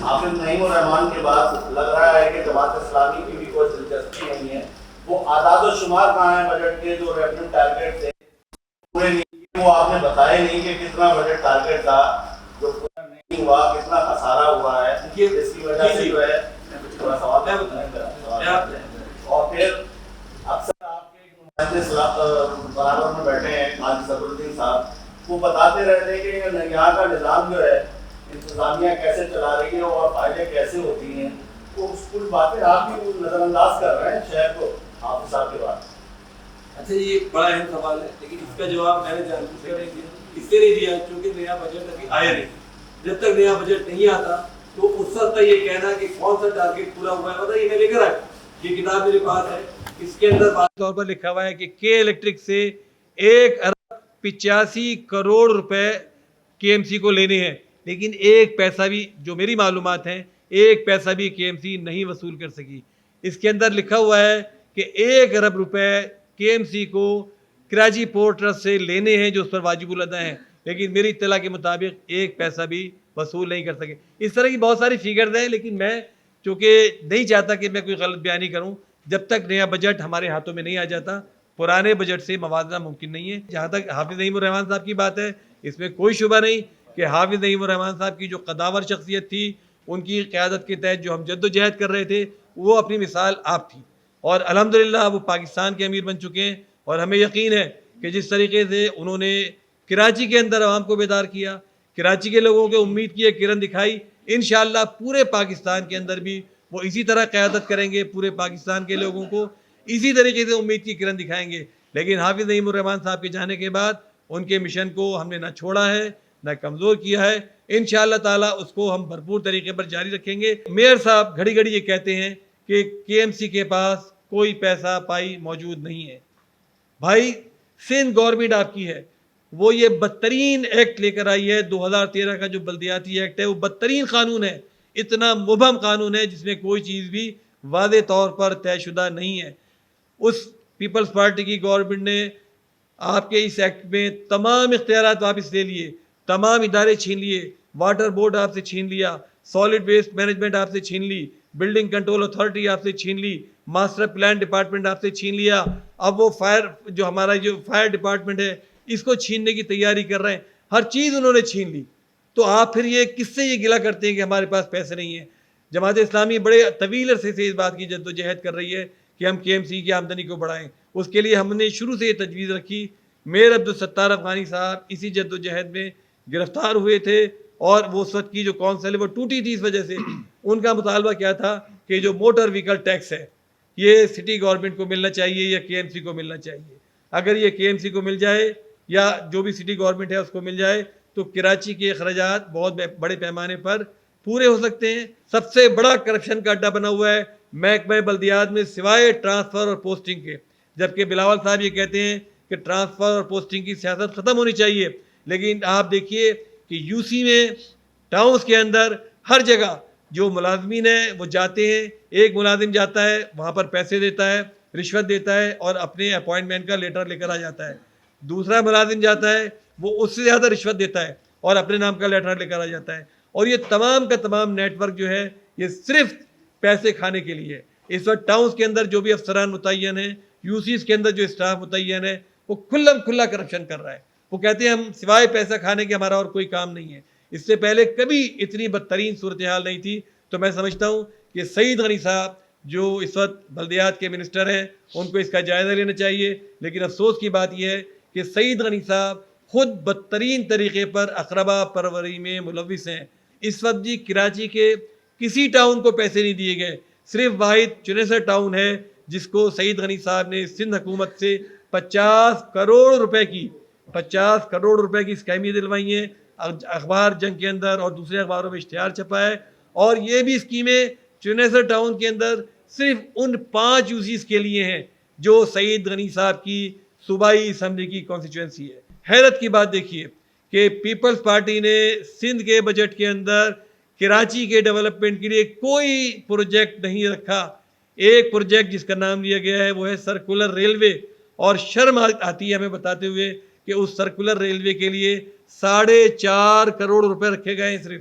حافظ نعیم الرحمان کے بعد لگ رہا ہے کہ جماعت اسلامی کی بھی کوئی دلچسپی نہیں ہے. وہ اعداد و شمار کہاں ہیں بجٹ کے جو ریونیو ٹارگیٹ تھے پورے نہیں، وہ آپ نے بتایا نہیں کہ کتنا بجٹ ٹارگیٹ تھا جو پورا نہیں ہوا، کتنا خسارہ ہوا ہے. اس کی وجہ سے جو ہے تھوڑا سوال ہے. اور پھر اکثر آپ کے نمائندے برابر میں بیٹھے ہیں قاضی صدر الدین صاحب، وہ بتاتے رہتے ہیں کہ یہاں کا نظام جو ہے انتظامیہ کیسے چلا رہی ہے اور فائدے کیسے ہوتی ہیں. تو اس کچھ باتیں آپ بھی نظر انداز کر رہے ہیں شہر کو حافظ صاحب کے بعد. اچھا یہ ایک بڑا اہم سوال ہے، لیکن اس کا جواب میں نے جان بوجھ کر نہیں دیا، اس سے نہیں دیا کیونکہ نیا بجٹ ابھی آیا نہیں. جب تک نیا بجٹ نہیں آتا تو اس وقت یہ کہنا کہ کون سا ٹارگیٹ پورا ہوا ہے، مطلب یہ میں لے کر آیا، یہ کتاب میرے پاس ہے، اس کے اندر بات طور پر لکھا ہوا ہے کہ کے الیکٹرک سے 1.85 کروڑ روپے کے ایم سی کو لینے ہیں، لیکن ایک پیسہ بھی، جو میری معلومات ہیں، ایک پیسہ بھی کے ایم سی نہیں وصول کر سکی. اس کے اندر لکھا ہوا ہے کہ 1 ارب روپے کے ایم سی کو کراچی پورٹ ٹرسٹ سے لینے ہیں جو اس پر واجب الادا ہیں، لیکن میری اطلاع کے مطابق ایک پیسہ بھی وصول نہیں کر سکے. اس طرح کی بہت ساری فگرز ہیں، لیکن میں چونکہ نہیں چاہتا کہ میں کوئی غلط بیانی کروں، جب تک نیا بجٹ ہمارے ہاتھوں میں نہیں آ جاتا پرانے بجٹ سے موازنہ ممکن نہیں ہے. جہاں تک حافظ نعیم الرحمان صاحب کی بات ہے، اس میں کوئی شبہ نہیں کہ حافظ نعیم الرحمان صاحب کی جو قداور شخصیت تھی، ان کی قیادت کے تحت جو ہم جد و جہد کر رہے تھے، وہ اپنی مثال آپ تھی، اور الحمدللہ وہ پاکستان کے امیر بن چکے ہیں. اور ہمیں یقین ہے کہ جس طریقے سے انہوں نے کراچی کے اندر عوام کو بیدار کیا، کراچی کے لوگوں کو امید کی ایک کرن دکھائی، انشاءاللہ پورے پاکستان کے اندر بھی وہ اسی طرح قیادت کریں گے، پورے پاکستان کے لوگوں کو اسی طریقے سے امید کی کرن دکھائیں گے. لیکن حافظ نعیم الرحمان صاحب کے جانے کے بعد ان کے مشن کو ہم نے نہ چھوڑا ہے نہ کمزور کیا ہے. انشاءاللہ تعالیٰ اس کو ہم بھرپور طریقے پر جاری رکھیں گے. میئر صاحب گھڑی گھڑی یہ کہتے ہیں کہ کے ایم سی کے پاس کوئی پیسہ پائی موجود نہیں ہے. بھائی سندھ گورنمنٹ آپ کی ہے، وہ یہ بدترین ایکٹ لے کر آئی ہے، 2013 کا جو بلدیاتی ایکٹ ہے، وہ بدترین قانون ہے، اتنا مبہم قانون ہے جس میں کوئی چیز بھی واضح طور پر طے شدہ نہیں ہے. اس پیپلز پارٹی کی گورنمنٹ نے آپ کے اس ایکٹ میں تمام اختیارات واپس لے لیے، تمام ادارے چھین لیے، واٹر بورڈ آپ سے چھین لیا، سالڈ ویسٹ مینجمنٹ آپ سے چھین لی، بلڈنگ کنٹرول اتھارٹی آپ سے چھین لی، ماسٹر پلان ڈپارٹمنٹ آپ سے چھین لیا. اب وہ ہمارا جو فائر ڈپارٹمنٹ ہے اس کو چھیننے کی تیاری کر رہے ہیں. ہر چیز انہوں نے چھین لی. تو آپ پھر یہ کس سے یہ گلہ کرتے ہیں کہ ہمارے پاس پیسے نہیں ہیں؟ جماعت اسلامی بڑے طویل عرصے سے اس بات کی جد و جہد کر رہی ہے کہ ہم کے ایم سی کی آمدنی کو بڑھائیں. اس کے لیے ہم نے شروع سے یہ تجویز رکھی. میر عبدالستار افغانی صاحب اسی جد و جہد میں گرفتار ہوئے تھے، اور وہ اس وقت کی جو کونسل ہے وہ ٹوٹی تھی اس وجہ سے. ان کا مطالبہ کیا تھا کہ جو موٹر وہیکل ٹیکس ہے یہ سٹی گورنمنٹ کو ملنا چاہیے یا کے ایم سی کو ملنا چاہیے. اگر یہ کے ایم سی کو مل جائے یا جو بھی سٹی گورنمنٹ ہے اس کو مل جائے تو کراچی کے اخراجات بہت بڑے پیمانے پر پورے ہو سکتے ہیں. سب سے بڑا کرپشن کا اڈا بنا ہوا ہے محکمہ بلدیات میں سوائے ٹرانسفر اور پوسٹنگ کے، جبکہ بلاول صاحب یہ کہتے ہیں کہ ٹرانسفر اور پوسٹنگ کی سیاست ختم ہونی چاہیے. لیکن آپ دیکھیے کہ یو سی میں ٹاؤنز کے اندر ہر جگہ جو ملازمین ہیں وہ جاتے ہیں، ایک ملازم جاتا ہے وہاں پر پیسے دیتا ہے، رشوت دیتا ہے اور اپنے اپوائنٹمنٹ کا لیٹر لے کر آ جاتا ہے. دوسرا ملازم جاتا ہے وہ اس سے زیادہ رشوت دیتا ہے اور اپنے نام کا لیٹر لے کر آ جاتا ہے. اور یہ تمام کا تمام نیٹ ورک جو ہے یہ صرف پیسے کھانے کے لیے ہے. اس وقت ٹاؤنز کے اندر جو بھی افسران متعین ہیں، یو سیز کے اندر جو اسٹاف متعین ہے، وہ کھلم کھلا کرپشن کر رہا ہے. وہ کہتے ہیں ہم سوائے پیسہ کھانے کے ہمارا اور کوئی کام نہیں ہے. اس سے پہلے کبھی اتنی بدترین صورتحال نہیں تھی. تو میں سمجھتا ہوں کہ سعید غنی صاحب جو اس وقت بلدیات کے منسٹر ہیں ان کو اس کا جائزہ لینا چاہیے. لیکن افسوس کی بات یہ ہے کہ سعید غنی صاحب خود بدترین طریقے پر اقربا پروری میں ملوث ہیں. اس وقت جی کراچی کے کسی ٹاؤن کو پیسے نہیں دیے گئے، صرف واحد چنیسر ٹاؤن ہے جس کو سعید غنی صاحب نے سندھ حکومت سے 50 کروڑ روپے کی اسکیمیں دلوائی ہیں. اخبار جنگ کے اندر اور دوسرے اخباروں میں اشتہار چھپا ہے، اور یہ بھی اسکیمیں چنیسر ٹاؤن کے اندر صرف ان 5 یوزیز کے لیے ہیں جو سعید غنی صاحب کی صوبائی اسمبلی کی کانسٹیچوئنسی ہے. حیرت کی بات دیکھیے کہ پیپلز پارٹی نے سندھ کے بجٹ کے اندر کراچی کے ڈیولپمنٹ کے لیے کوئی پروجیکٹ نہیں رکھا. ایک پروجیکٹ جس کا نام لیا گیا ہے وہ ہے سرکولر ریلوے، اور شرم آتی ہے ہمیں بتاتے ہوئے کہ اس سرکولر ریلوے کے لیے 4.5 کروڑ روپے رکھے گئے ہیں. صرف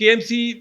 KMC